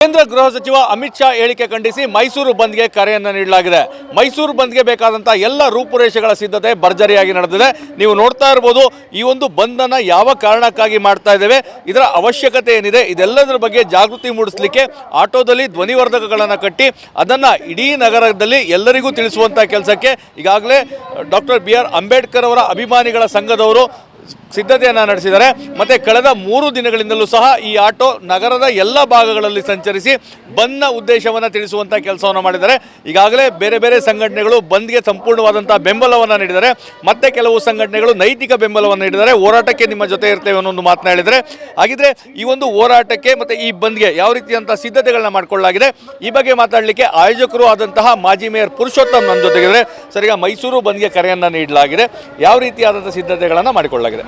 ಕೇಂದ್ರ ಗೃಹ ಸಚಿವ ಅಮಿತ್ ಶಾ ಹೇಳಿಕೆ ಖಂಡಿಸಿ ಮೈಸೂರು ಬಂದ್ಗೆ ಕರೆಯನ್ನು ನೀಡಲಾಗಿದೆ. ಮೈಸೂರು ಬಂದ್ಗೆ ಬೇಕಾದಂತಹ ಎಲ್ಲ ರೂಪುರೇಷೆಗಳ ಸಿದ್ಧತೆ ಭರ್ಜರಿಯಾಗಿ ನಡೆದಿದೆ. ನೀವು ನೋಡ್ತಾ ಇರಬಹುದು ಈ ಒಂದು ಬಂದನ್ನು ಯಾವ ಕಾರಣಕ್ಕಾಗಿ ಮಾಡ್ತಾ ಇದ್ದೇವೆ, ಇದರ ಅವಶ್ಯಕತೆ ಏನಿದೆ, ಇದೆಲ್ಲದರ ಬಗ್ಗೆ ಜಾಗೃತಿ ಮೂಡಿಸಲಿಕ್ಕೆ ಆಟೋದಲ್ಲಿ ಧ್ವನಿವರ್ಧಕಗಳನ್ನು ಕಟ್ಟಿ ಅದನ್ನು ಇಡೀ ನಗರದಲ್ಲಿ ಎಲ್ಲರಿಗೂ ತಿಳಿಸುವಂಥ ಕೆಲಸಕ್ಕೆ ಈಗಾಗಲೇ ಡಾಕ್ಟರ್ BR ಅಂಬೇಡ್ಕರ್ ಅವರ ಅಭಿಮಾನಿಗಳ ಸಂಘದವರು ಸಿದ್ಧತೆಯನ್ನು ನಡೆಸಿದ್ದಾರೆ. ಮತ್ತು ಕಳೆದ 3 ದಿನಗಳಿಂದಲೂ ಸಹ ಈ ಆಟೋ ನಗರದ ಎಲ್ಲ ಭಾಗಗಳಲ್ಲಿ ಸಂಚರಿಸಿ ಬಂದ್ನ ಉದ್ದೇಶವನ್ನು ತಿಳಿಸುವಂಥ ಕೆಲಸವನ್ನು ಮಾಡಿದ್ದಾರೆ. ಈಗಾಗಲೇ ಬೇರೆ ಬೇರೆ ಸಂಘಟನೆಗಳು ಬಂದ್ಗೆ ಸಂಪೂರ್ಣವಾದಂಥ ಬೆಂಬಲವನ್ನು ನೀಡಿದ್ದಾರೆ. ಮತ್ತೆ ಕೆಲವು ಸಂಘಟನೆಗಳು ನೈತಿಕ ಬೆಂಬಲವನ್ನು ನೀಡಿದ್ದಾರೆ. ಹೋರಾಟಕ್ಕೆ ನಿಮ್ಮ ಜೊತೆ ಇರ್ತೇವೆ ಅನ್ನೋ ಒಂದು ಮಾತನ್ನ ಹೇಳಿದರೆ, ಹಾಗಿದ್ರೆ ಈ ಒಂದು ಹೋರಾಟಕ್ಕೆ ಮತ್ತು ಈ ಬಂದ್ಗೆ ಯಾವ ರೀತಿಯಂಥ ಸಿದ್ಧತೆಗಳನ್ನ ಮಾಡಿಕೊಳ್ಳಲಾಗಿದೆ, ಈ ಬಗ್ಗೆ ಮಾತಾಡಲಿಕ್ಕೆ ಆಯೋಜಕರು ಆದಂತಹ ಮಾಜಿ ಮೇಯರ್ ಪುರುಷೋತ್ತಮ್ ನನ್ನ ಜೊತೆಗಿದ್ದಾರೆ. ಸರ್, ಈಗ ಮೈಸೂರು ಬಂದ್ಗೆ ಕರೆಯನ್ನು ನೀಡಲಾಗಿದೆ, ಯಾವ ರೀತಿಯಾದಂಥ ಸಿದ್ಧತೆಗಳನ್ನು ಮಾಡಿಕೊಳ್ಳಲಾಗಿದೆ?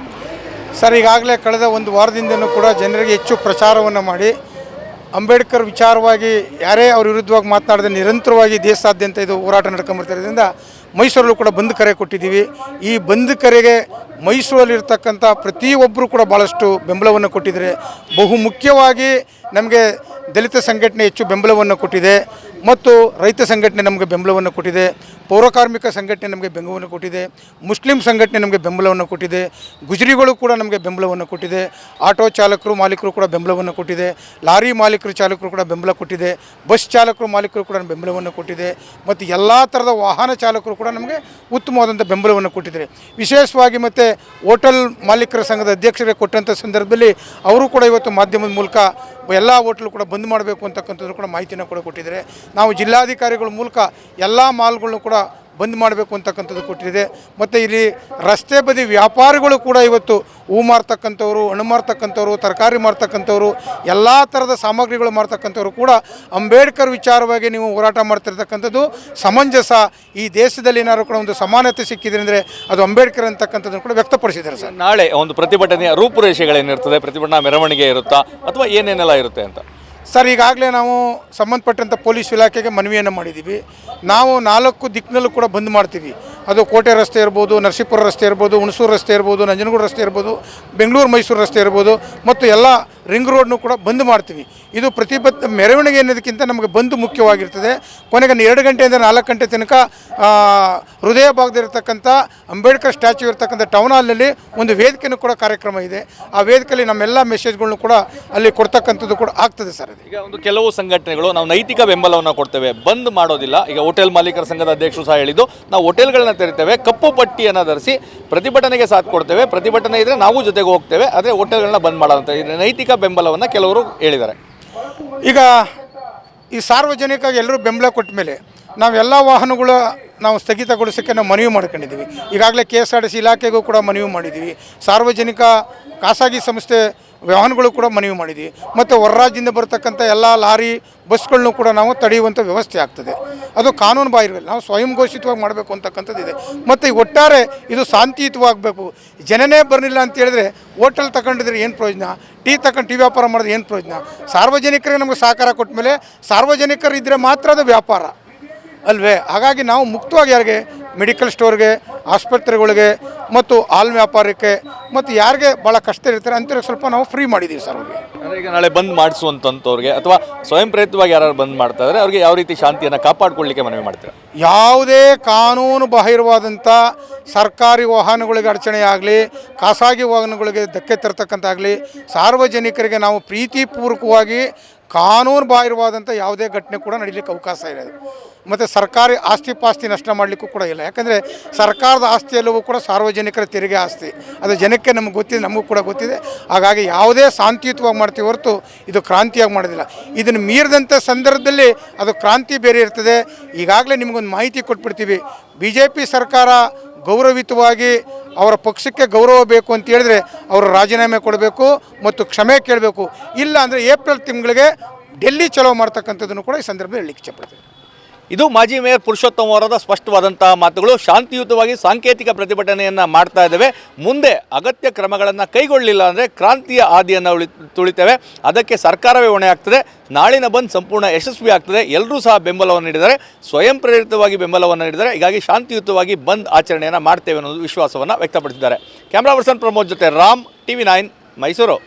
ಸರ್, ಈಗಾಗಲೇ ಕಳೆದ ಒಂದು ವಾರದಿಂದನೂ ಕೂಡ ಜನರಿಗೆ ಹೆಚ್ಚು ಪ್ರಚಾರವನ್ನು ಮಾಡಿ ಅಂಬೇಡ್ಕರ್ ವಿಚಾರವಾಗಿ ಯಾರೇ ಅವ್ರ ವಿರುದ್ಧವಾಗಿ ಮಾತನಾಡದೆ ನಿರಂತರವಾಗಿ ದೇಶಾದ್ಯಂತ ಇದು ಹೋರಾಟ ನಡ್ಕೊಂಬರ್ತಿರೋದ್ರಿಂದ ಮೈಸೂರಲ್ಲೂ ಕೂಡ ಬಂದ್ ಕರೆ ಕೊಟ್ಟಿದ್ದೀವಿ. ಈ ಬಂದ್ ಕರೆಗೆ ಮೈಸೂರಲ್ಲಿರ್ತಕ್ಕಂಥ ಪ್ರತಿಯೊಬ್ಬರು ಕೂಡ ಭಾಳಷ್ಟು ಬೆಂಬಲವನ್ನು ಕೊಟ್ಟಿದ್ದಾರೆ. ಬಹು ಮುಖ್ಯವಾಗಿ ನಮಗೆ ದಲಿತ ಸಂಘಟನೆ ಹೆಚ್ಚು ಬೆಂಬಲವನ್ನು ಕೊಟ್ಟಿದೆ ಮತ್ತು ರೈತ ಸಂಘಟನೆ ನಮಗೆ ಬೆಂಬಲವನ್ನು ಕೊಟ್ಟಿದೆ, ಪೌರಕಾರ್ಮಿಕ ಸಂಘಟನೆ ನಮಗೆ ಬೆಂಬಲವನ್ನು ಕೊಟ್ಟಿದೆ, ಮುಸ್ಲಿಂ ಸಂಘಟನೆ ನಮಗೆ ಬೆಂಬಲವನ್ನು ಕೊಟ್ಟಿದೆ, ಗುಜರಿಗಳು ಕೂಡ ನಮಗೆ ಬೆಂಬಲವನ್ನು ಕೊಟ್ಟಿದೆ, ಆಟೋ ಚಾಲಕರು ಮಾಲೀಕರು ಕೂಡ ಬೆಂಬಲವನ್ನು ಕೊಟ್ಟಿದೆ, ಲಾರಿ ಮಾಲೀಕರು ಚಾಲಕರು ಕೂಡ ಬೆಂಬಲ ಕೊಟ್ಟಿದೆ, ಬಸ್ ಚಾಲಕರು ಮಾಲೀಕರು ಕೂಡ ಬೆಂಬಲವನ್ನು ಕೊಟ್ಟಿದೆ ಮತ್ತು ಎಲ್ಲ ಥರದ ವಾಹನ ಚಾಲಕರು ಕೂಡ ನಮಗೆ ಉತ್ತಮವಾದಂಥ ಬೆಂಬಲವನ್ನು ಕೊಟ್ಟಿದ್ದಾರೆ. ವಿಶೇಷವಾಗಿ ಮತ್ತು ಹೋಟೆಲ್ ಮಾಲೀಕರ ಸಂಘದ ಅಧ್ಯಕ್ಷರಿಗೆ ಕೊಟ್ಟಂಥ ಸಂದರ್ಭದಲ್ಲಿ ಅವರು ಕೂಡ ಇವತ್ತು ಮಾಧ್ಯಮದ ಮೂಲಕ ಎಲ್ಲ ಹೋಟ್ಲು ಕೂಡ ಬಂದ್ ಮಾಡಬೇಕು ಅಂತಕ್ಕಂಥದ್ದು ಕೂಡ ಮಾಹಿತಿಯನ್ನು ಕೂಡ ಕೊಟ್ಟಿದ್ದಾರೆ. ನಾವು ಜಿಲ್ಲಾಧಿಕಾರಿಗಳ ಮೂಲಕ ಎಲ್ಲ ಮಾಲ್ಗಳನ್ನು ಕೂಡ ಬಂದ್ ಮಾಡಬೇಕು ಅಂತಕ್ಕಂಥದ್ದು ಕೊಟ್ಟಿದೆ. ಮತ್ತು ಇಲ್ಲಿ ರಸ್ತೆ ಬದಿ ವ್ಯಾಪಾರಿಗಳು ಕೂಡ ಇವತ್ತು ಹೂ ಮಾರ್ತಕ್ಕಂಥವ್ರು, ಹಣ್ಣು ಮಾರ್ತಕ್ಕಂಥವ್ರು, ತರಕಾರಿ ಮಾರ್ತಕ್ಕಂಥವ್ರು, ಎಲ್ಲ ಥರದ ಸಾಮಗ್ರಿಗಳು ಮಾರ್ತಕ್ಕಂಥವ್ರು ಕೂಡ ಅಂಬೇಡ್ಕರ್ ವಿಚಾರವಾಗಿ ನೀವು ಹೋರಾಟ ಮಾಡ್ತಿರ್ತಕ್ಕಂಥದ್ದು ಸಮಂಜಸ, ಈ ದೇಶದಲ್ಲಿ ಏನಾದ್ರು ಕೂಡ ಒಂದು ಸಮಾನತೆ ಸಿಕ್ಕಿದೆ ಅಂದರೆ ಅದು ಅಂಬೇಡ್ಕರ್ ಅಂತಕ್ಕಂಥದ್ದನ್ನು ಕೂಡ ವ್ಯಕ್ತಪಡಿಸಿದ್ದಾರೆ. ಸರ್, ನಾಳೆ ಒಂದು ಪ್ರತಿಭಟನೆಯ ರೂಪುರೇಷೆಗಳೇನಿರ್ತದೆ, ಪ್ರತಿಭಟನಾ ಮೆರವಣಿಗೆ ಇರುತ್ತಾ ಅಥವಾ ಏನೇನೆಲ್ಲ ಇರುತ್ತೆ ಅಂತ? ಸರ್, ಈಗಾಗಲೇ ನಾವು ಸಂಬಂಧಪಟ್ಟಂಥ ಪೊಲೀಸ್ ಇಲಾಖೆಗೆ ಮನವಿಯನ್ನು ಮಾಡಿದ್ದೀವಿ. ನಾವು 4 ದಿಕ್ಕಿನಲ್ಲೂ ಕೂಡ ಬಂದ್ ಮಾಡ್ತೀವಿ. ಅದು ಕೋಟೆ ರಸ್ತೆ ಇರ್ಬೋದು, ನರಸೀಪುರ ರಸ್ತೆ ಇರ್ಬೋದು, ಹುಣಸೂರು ರಸ್ತೆ ಇರ್ಬೋದು, ನಂಜನಗೂಡು ರಸ್ತೆ ಇರ್ಬೋದು, ಬೆಂಗಳೂರು ಮೈಸೂರು ರಸ್ತೆ ಇರ್ಬೋದು ಮತ್ತು ಎಲ್ಲ ರಿಂಗ್ ರೋಡ್ನು ಕೂಡ ಬಂದ್ ಮಾಡ್ತೀವಿ. ಇದು ಮೆರವಣಿಗೆ ಅನ್ನೋದಕ್ಕಿಂತ ನಮಗೆ ಬಂದು ಮುಖ್ಯವಾಗಿರ್ತದೆ. ಕೊನೆಗೆ 2 ಗಂಟೆಯಿಂದ 4 ಗಂಟೆ ತನಕ ಹೃದಯ ಭಾಗದಲ್ಲಿರ್ತಕ್ಕಂಥ ಅಂಬೇಡ್ಕರ್ ಸ್ಟ್ಯಾಚ್ಯೂ ಇರ್ತಕ್ಕಂಥ ಟೌನ್ ಹಾಲ್ನಲ್ಲಿ ಒಂದು ವೇದಿಕೆಯೂ ಕೂಡ ಕಾರ್ಯಕ್ರಮ ಇದೆ. ಆ ವೇದಿಕೆಯಲ್ಲಿ ನಮ್ಮೆಲ್ಲ ಮೆಸೇಜ್ಗಳನ್ನು ಕೂಡ ಅಲ್ಲಿ ಕೊಡ್ತಕ್ಕಂಥದ್ದು ಕೂಡ ಆಗ್ತದೆ. ಸರ್, ಈಗ ಒಂದು ಕೆಲವು ಸಂಘಟನೆಗಳು ನಾವು ನೈತಿಕ ಬೆಂಬಲವನ್ನು ಕೊಡ್ತೇವೆ, ಬಂದ್ ಮಾಡೋದಿಲ್ಲ. ಈಗ ಹೋಟೆಲ್ ಮಾಲೀಕರ ಸಂಘದ ಅಧ್ಯಕ್ಷರು ಸಹ ಹೇಳಿದ್ದು, ನಾವು ಹೋಟೆಲ್ಗಳನ್ನ ತೆರಿತೇವೆ, ಕಪ್ಪು ಪಟ್ಟಿಯನ್ನು ಧರಿಸಿ ಪ್ರತಿಭಟನೆಗೆ ಸಾಥ್ ಕೊಡ್ತೇವೆ, ಪ್ರತಿಭಟನೆ ಇದ್ದರೆ ನಾವು ಜೊತೆಗೆ ಹೋಗ್ತೇವೆ, ಆದರೆ ಹೋಟೆಲ್ಗಳನ್ನ ಬಂದ್ ಮಾಡೋಂಥ ನೈತಿಕ ಬೆಂಬಲವನ್ನು ಕೆಲವರು ಹೇಳಿದ್ದಾರೆ. ಈಗ ಈ ಸಾರ್ವಜನಿಕ ಎಲ್ಲರೂ ಬೆಂಬಲ ಕೊಟ್ಟ ಮೇಲೆ ನಾವೆಲ್ಲ ವಾಹನಗಳು ನಾವು ಸ್ಥಗಿತಗೊಳಿಸೋಕ್ಕೆ ನಾವು ಮನವಿ ಮಾಡ್ಕೊಂಡಿದ್ದೀವಿ. ಈಗಾಗಲೇ KSRTC ಇಲಾಖೆಗೂ ಕೂಡ ಮನವಿ ಮಾಡಿದ್ದೀವಿ, ಸಾರ್ವಜನಿಕ ಖಾಸಗಿ ಸಂಸ್ಥೆ ವಾಹನಗಳು ಕೂಡ ಮನವಿ ಮಾಡಿದ್ದೀವಿ ಮತ್ತು ಹೊರ ರಾಜ್ಯದಿಂದ ಬರ್ತಕ್ಕಂಥ ಎಲ್ಲ ಲಾರಿ ಬಸ್ಗಳನ್ನೂ ಕೂಡ ನಾವು ತಡೆಯುವಂಥ ವ್ಯವಸ್ಥೆ ಆಗ್ತದೆ. ಅದು ಕಾನೂನು ಬಾಹಿರವಿಲ್ಲ, ನಾವು ಸ್ವಯಂ ಘೋಷಿತವಾಗಿ ಮಾಡಬೇಕು ಅಂತಕ್ಕಂಥದ್ದಿದೆ. ಮತ್ತು ಈ ಒಟ್ಟಾರೆ ಇದು ಶಾಂತಿಯುತವಾಗಬೇಕು. ಜನನೇ ಬರಲಿಲ್ಲ ಅಂತ ಹೇಳಿದ್ರೆ ಹೋಟೆಲ್ ತಗೊಂಡಿದ್ರೆ ಏನು ಪ್ರಯೋಜನ, ಟೀ ವ್ಯಾಪಾರ ಮಾಡಿದ್ರೆ ಏನು ಪ್ರಯೋಜನ? ಸಾರ್ವಜನಿಕರಿಗೆ ನಮಗೆ ಸಹಕಾರ ಕೊಟ್ಟ ಮೇಲೆ ಸಾರ್ವಜನಿಕರು ಇದ್ದರೆ ಮಾತ್ರ ಅದು ವ್ಯಾಪಾರ ಅಲ್ವೇ? ಹಾಗಾಗಿ ನಾವು ಮುಕ್ತವಾಗಿ ಯಾರಿಗೆ ಮೆಡಿಕಲ್ ಸ್ಟೋರ್ಗೆ, ಆಸ್ಪತ್ರೆಗಳಿಗೆ ಮತ್ತು ಹಾಲ್ ವ್ಯಾಪಾರಕ್ಕೆ ಮತ್ತು ಯಾರಿಗೆ ಭಾಳ ಕಷ್ಟ ಇರ್ತಾರೆ ಅಂಥವ್ರಿಗೆ ಸ್ವಲ್ಪ ನಾವು ಫ್ರೀ ಮಾಡಿದ್ದೀವಿ. ಸರ್, ಅವ್ರಿಗೆ ಈಗ ನಾಳೆ ಬಂದ್ ಮಾಡಿಸುವಂಥವ್ರಿಗೆ ಅಥವಾ ಸ್ವಯಂ ಪ್ರೇರಿತವಾಗಿ ಯಾರು ಬಂದ್ ಮಾಡ್ತಾ ಇದ್ದಾರೆ ಅವ್ರಿಗೆ ಯಾವ ರೀತಿ ಶಾಂತಿಯನ್ನು ಕಾಪಾಡಿಕೊಳ್ಳಲಿಕ್ಕೆ ಮನವಿ ಮಾಡ್ತಾರೆ? ಯಾವುದೇ ಕಾನೂನು ಬಾಹಿರವಾದಂಥ ಸರ್ಕಾರಿ ವಾಹನಗಳಿಗೆ ಅಡಚಣೆ ಆಗಲಿ, ಖಾಸಗಿ ವಾಹನಗಳಿಗೆ ಧಕ್ಕೆ ತರ್ತಕ್ಕಂತಾಗಲಿ, ಸಾರ್ವಜನಿಕರಿಗೆ ನಾವು ಪ್ರೀತಿಪೂರ್ವಕವಾಗಿ ಕಾನೂನು ಬಾಹಿರವಾದಂಥ ಯಾವುದೇ ಘಟನೆ ಕೂಡ ನಡೀಲಿಕ್ಕೆ ಅವಕಾಶ ಇರೋದು. ಮತ್ತು ಸರ್ಕಾರಿ ಆಸ್ತಿ ಪಾಸ್ತಿ ನಷ್ಟ ಮಾಡಲಿಕ್ಕೂ ಕೂಡ ಇಲ್ಲ. ಯಾಕಂದರೆ ಸರ್ಕಾರದ ಆಸ್ತಿ ಎಲ್ಲವೂ ಕೂಡ ಸಾರ್ವಜನಿಕರ ತೆರಿಗೆ ಆಸ್ತಿ, ಅದು ಜನಕ್ಕೆ ನಮಗೆ ಗೊತ್ತಿದೆ, ನಮಗೂ ಕೂಡ ಗೊತ್ತಿದೆ. ಹಾಗಾಗಿ ಯಾವುದೇ ಶಾಂತಿಯುತವಾಗಿ ಮಾಡ್ತೀವಿ ಹೊರತು ಇದು ಕ್ರಾಂತಿಯಾಗಿ ಮಾಡೋದಿಲ್ಲ. ಇದನ್ನು ಮೀರಿದಂಥ ಸಂದರ್ಭದಲ್ಲಿ ಅದು ಕ್ರಾಂತಿ ಬೇರೆ ಇರ್ತದೆ. ಈಗಾಗಲೇ ನಿಮಗೊಂದು ಮಾಹಿತಿ ಕೊಟ್ಬಿಡ್ತೀವಿ. BJP ಸರ್ಕಾರ ಗೌರವಯುತವಾಗಿ ಅವರ ಪಕ್ಷಕ್ಕೆ ಗೌರವ ಬೇಕು ಅಂತ ಹೇಳಿದ್ರೆ ಅವರು ರಾಜೀನಾಮೆ ಕೊಡಬೇಕು ಮತ್ತು ಕ್ಷಮೆ ಕೇಳಬೇಕು. ಇಲ್ಲ ಅಂದರೆ ಏಪ್ರಿಲ್ ತಿಂಗಳಿಗೆ ಡೆಲ್ಲಿ ಚಲೋ ಮಾಡ್ತಕ್ಕಂಥದ್ದನ್ನು ಕೂಡ ಈ ಸಂದರ್ಭದಲ್ಲಿ ಹೇಳಲಿಕ್ಕೆ ಇಷ್ಟಪಡ್ತೀನಿ. ಇದು ಮಾಜಿ ಮೇಯರ್ ಪುರುಷೋತ್ತಮ್ ಅವರದ ಸ್ಪಷ್ಟವಾದಂತಹ ಮಾತುಗಳು. ಶಾಂತಿಯುತವಾಗಿ ಸಾಂಕೇತಿಕ ಪ್ರತಿಭಟನೆಯನ್ನು ಮಾಡ್ತಾ ಇದ್ದೇವೆ, ಮುಂದೆ ಅಗತ್ಯ ಕ್ರಮಗಳನ್ನು ಕೈಗೊಳ್ಳಲಿಲ್ಲ ಅಂದರೆ ಕ್ರಾಂತಿಯ ಹಾದಿಯನ್ನು ತುಳಿತೇವೆ, ಅದಕ್ಕೆ ಸರ್ಕಾರವೇ ಹೊಣೆ ಆಗ್ತದೆ. ನಾಳಿನ ಬಂದ್ ಸಂಪೂರ್ಣ ಯಶಸ್ವಿ ಆಗ್ತದೆ. ಎಲ್ಲರೂ ಸಹ ಬೆಂಬಲವನ್ನು ನೀಡಿದ್ದಾರೆ, ಸ್ವಯಂ ಪ್ರೇರಿತವಾಗಿ ಬೆಂಬಲವನ್ನು ನೀಡಿದ್ದಾರೆ. ಹೀಗಾಗಿ ಶಾಂತಿಯುತವಾಗಿ ಬಂದ್ ಆಚರಣೆಯನ್ನು ಮಾಡ್ತೇವೆ ಅನ್ನೋದು ವಿಶ್ವಾಸವನ್ನು ವ್ಯಕ್ತಪಡಿಸಿದ್ದಾರೆ. ಕ್ಯಾಮ್ರಾ ಪರ್ಸನ್ ಪ್ರಮೋದ್ ಜೊತೆ ರಾಮ್, TV9 ಮೈಸೂರು.